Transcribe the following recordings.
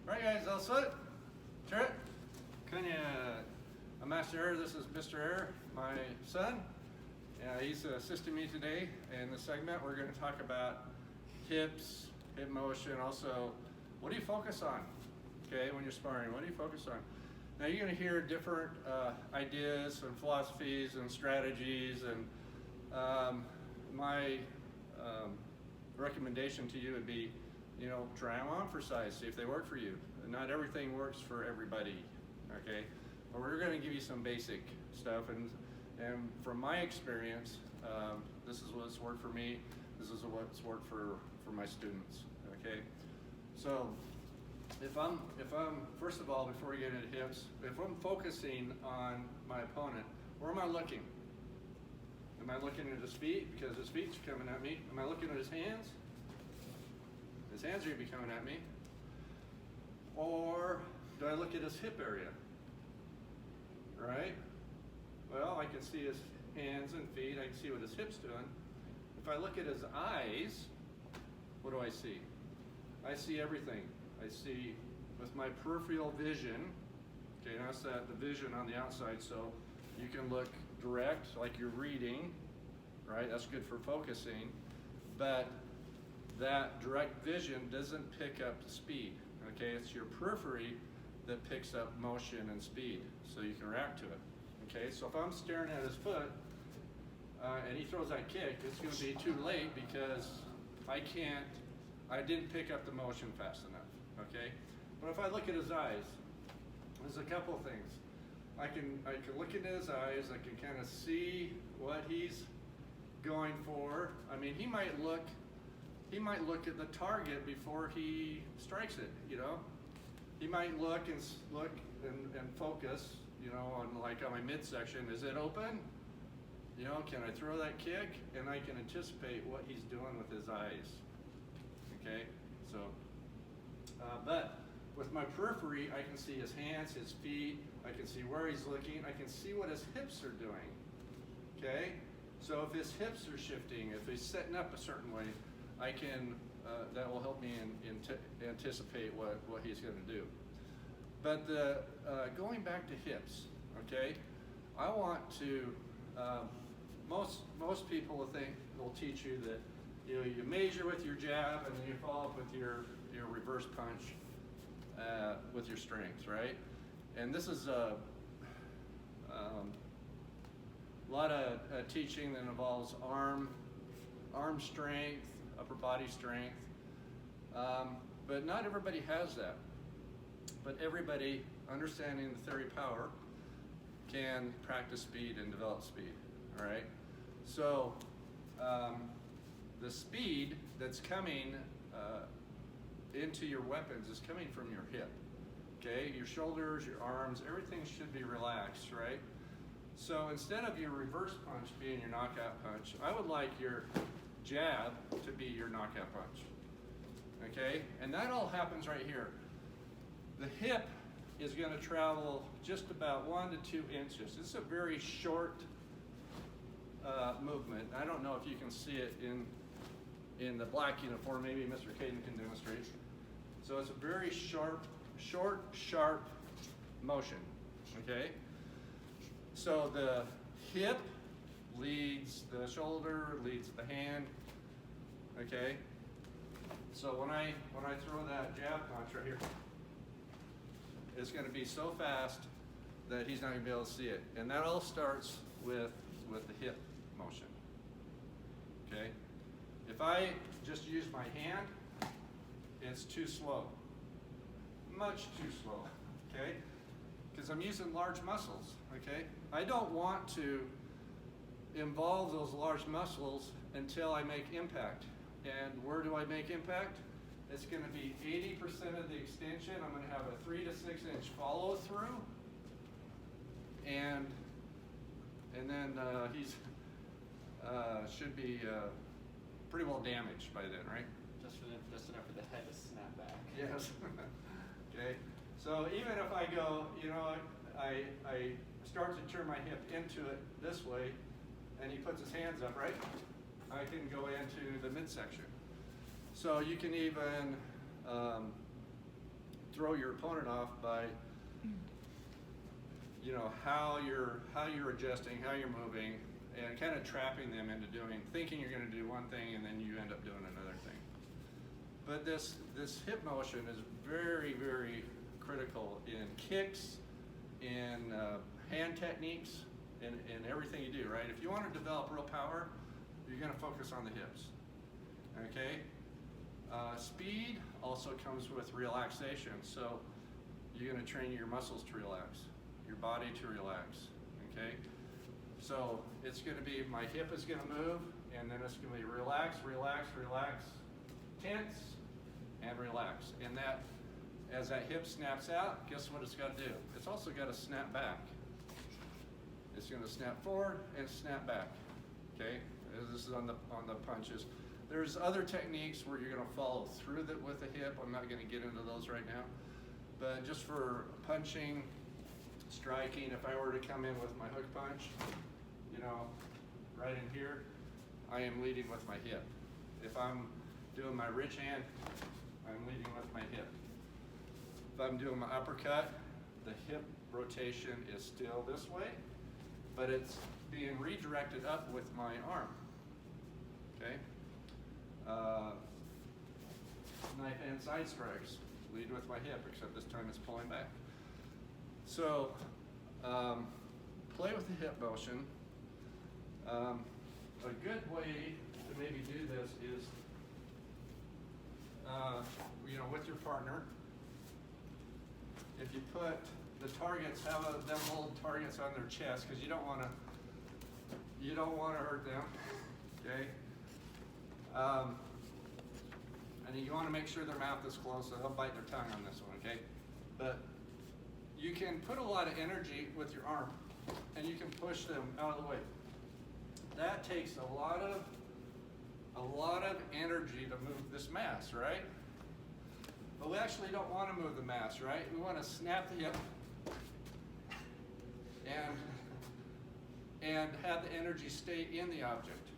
Alright guys, all set? Sure. Kanya, Master Air, this is Mr. Air, my son. He's assisting me today. In this segment, we're going to talk about hips, hip motion, also what do you focus on, okay, when you're sparring? What do you focus on? Now you're going to hear different ideas and philosophies and strategies, and my recommendation to you would be, try them on for size, see if they work for you. Not everything works for everybody, okay? But we're going to give you some basic stuff, and from my experience, this is what's worked for me. This is what's worked for my students, okay? So if I'm first of all, before we get into hips, if I'm focusing on my opponent, where am I looking? Am I looking at his feet because his feet's coming at me? Am I looking at his hands? His hands are going to be coming at me. Or do I look at his hip area? Right? Well, I can see his hands and feet. I can see what his hip's doing. If I look at his eyes, what do I see? I see everything. I see with my peripheral vision. Okay, that's the vision on the outside, so you can look direct, like you're reading, right? That's good for focusing, but that direct vision doesn't pick up speed, okay? It's your periphery that picks up motion and speed, so you can react to it, okay? So if I'm staring at his foot, and he throws that kick, it's gonna be too late because I didn't pick up the motion fast enough, okay? But if I look at his eyes, there's a couple things. I can look into his eyes, I can kind of see what he's going for. I mean, he might look at the target before he strikes it, He might look and focus, on my midsection. Is it open? Can I throw that kick? And I can anticipate what he's doing with his eyes. Okay, so, but with my periphery, I can see his hands, his feet, I can see where he's looking, I can see what his hips are doing, okay? So if his hips are shifting, if he's setting up a certain way, I can, that will help me anticipate what he's gonna do. But going back to hips, okay? I want to, most people will teach you that you measure with your jab and then you follow up with your reverse punch with your strength, right? And this is a lot of teaching that involves arm strength, upper body strength, but not everybody has that. But everybody, understanding the theory of power, can practice speed and develop speed, all right? So the speed that's coming into your weapons is coming from your hip, okay? Your shoulders, your arms, everything should be relaxed, right? So instead of your reverse punch being your knockout punch, I would like your jab to be your knockout punch, okay? And that all happens right here. The hip is going to travel just about 1 to 2 inches. It's a very short movement. I don't know if you can see it in the black uniform. Maybe Mr. Caden can demonstrate. So it's a very short, sharp motion, okay? So the hip leads the shoulder, leads the hand, okay? So when I throw that jab punch right here, it's gonna be so fast that he's not gonna be able to see it. And that all starts with the hip motion, okay? If I just use my hand, it's too slow, much too slow, okay? Because I'm using large muscles, okay? I don't want to involve those large muscles until I make impact. And where do I make impact? It's gonna be 80% of the extension. I'm gonna have a 3 to 6 inch follow through. And then he's should be pretty well damaged by then, right? Just enough for the head to snap back. Yes. Okay. So even if I go, I start to turn my hip into it this way, and he puts his hands up, right? I can go into the midsection. So you can even throw your opponent off by, you know, how you're adjusting, how you're moving, and kind of trapping them into thinking you're going to do one thing and then you end up doing another thing. But this hip motion is very, very critical in kicks, in hand techniques, in everything you do, right? If you want to develop real power, you're going to focus on the hips, okay? Speed also comes with relaxation, so you're going to train your muscles to relax, your body to relax, okay? So it's going to be, my hip is going to move, and then it's going to be relax, relax, relax, tense, and relax. And that, as that hip snaps out, guess what it's got to do? It's also got to snap back. It's going to snap forward and snap back, okay? This is on the punches. There's other techniques where you're going to follow through with the hip. I'm not going to get into those right now. But just for punching, striking, if I were to come in with my hook punch, you know, right in here, I am leading with my hip. If I'm doing my rich hand, I'm leading with my hip. If I'm doing my uppercut, the hip rotation is still this way, but it's being redirected up with my arm, okay? Knife hand side strikes, lead with my hip, except this time it's pulling back. So, play with the hip motion. A good way to maybe do this is, you know, with your partner, if you put the targets, have them hold targets on their chest, because you don't want to hurt them, okay? And you want to make sure their mouth is closed, so they'll bite their tongue on this one, okay? But you can put a lot of energy with your arm, and you can push them out of the way. That takes a lot of energy to move this mass, right? But we actually don't want to move the mass, right? We want to snap the hip and have the energy stay in the object,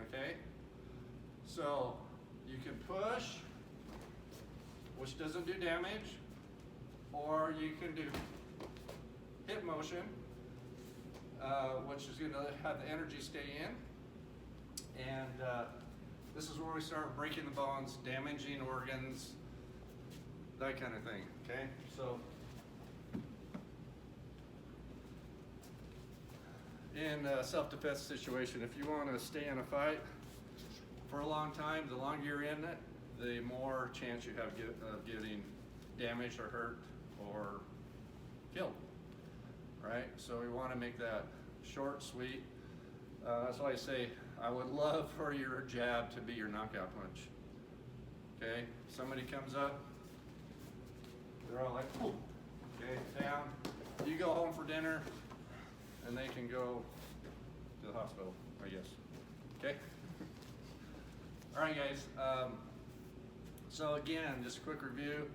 okay? So you can push, which doesn't do damage, or you can do hip motion, which is going to have the energy stay in. And this is where we start breaking the bones, damaging organs, that kind of thing, okay? So in a self-defense situation, if you want to stay in a fight for a long time, the longer you're in it, the more chance you have of getting damaged or hurt or killed, right? So we want to make that short, sweet. That's why I say I would love for your jab to be your knockout punch, okay? Somebody comes up, they're all like, boom, okay, down. You go home for dinner, and they can go to the hospital, I guess, okay? All right, guys, so again, just a quick review.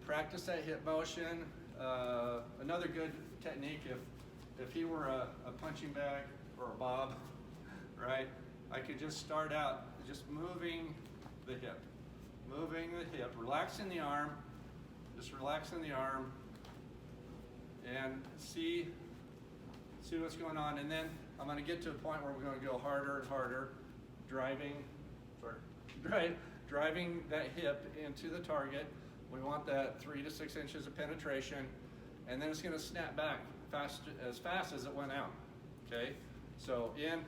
Practice that hip motion. Another good technique, if he were a punching bag or a bob, right, I could just start out just moving the hip, relaxing the arm, just relaxing the arm, and see what's going on. And then I'm going to get to a point where we're going to go harder and harder, driving that hip into the target. We want that 3 to 6 inches of penetration, and then it's going to snap back as fast as it went out, okay? So in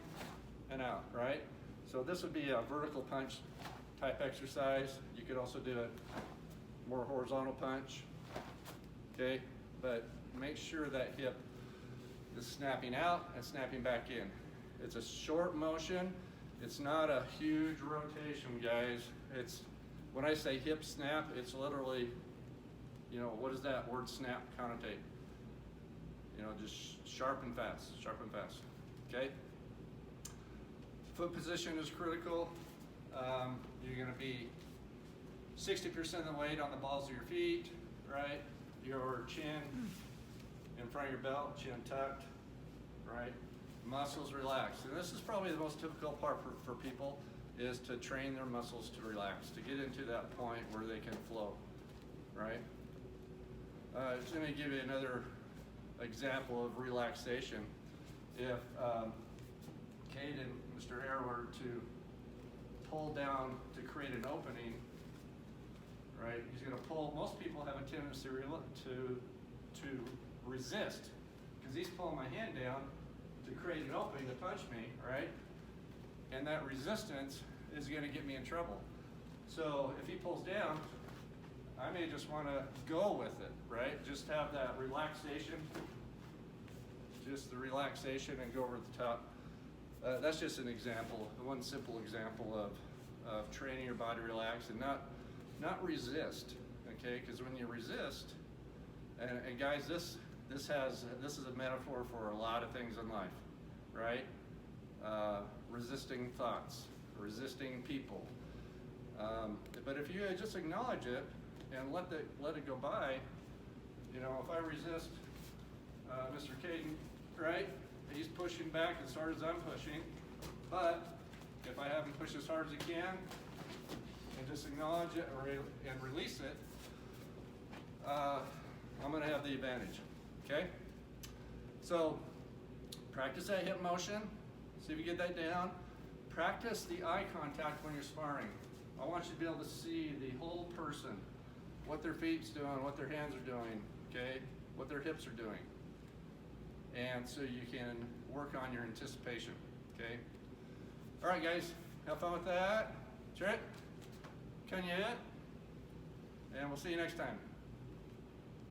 and out, right? So this would be a vertical punch type exercise. You could also do it more horizontal punch, okay? But make sure that hip is snapping out and snapping back in. It's a short motion. It's not a huge rotation, guys. It's, when I say hip snap, it's literally, you know, what does that word snap connotate? You know, just sharp and fast, okay? Foot position is critical. You're gonna be 60% of the weight on the balls of your feet, right? Your chin in front of your belt, chin tucked, right? Muscles relaxed. And this is probably the most difficult part for people, is to train their muscles to relax, to get into that point where they can flow, right? Just let me give you another example of relaxation. If Kate and Mr. Hare were to pull down to create an opening, right? He's going to pull. Most people have a tendency to resist, because he's pulling my hand down to create an opening to punch me, right? And that resistance is going to get me in trouble. So if he pulls down, I may just want to go with it, right? Just have that relaxation, just the relaxation, and go over the top. That's just an example, one simple example of training your body to relax and not resist, okay? Because when you resist, and guys, this is a metaphor for a lot of things in life, right? Resisting thoughts, resisting people. But if you just acknowledge it and let it go by, you know, if I resist Mr. Caden, right? He's pushing back as hard as I'm pushing, but if I have him push as hard as he can and just acknowledge it and release it, I'm going to have the advantage, okay? So practice that hip motion. See if you get that down. Practice the eye contact when you're sparring. I want you to be able to see the whole person, what their feet's doing, what their hands are doing, okay? What their hips are doing. And so you can work on your anticipation, okay? All right, guys, have fun with that. Trick, Kanya, and we'll see you next time.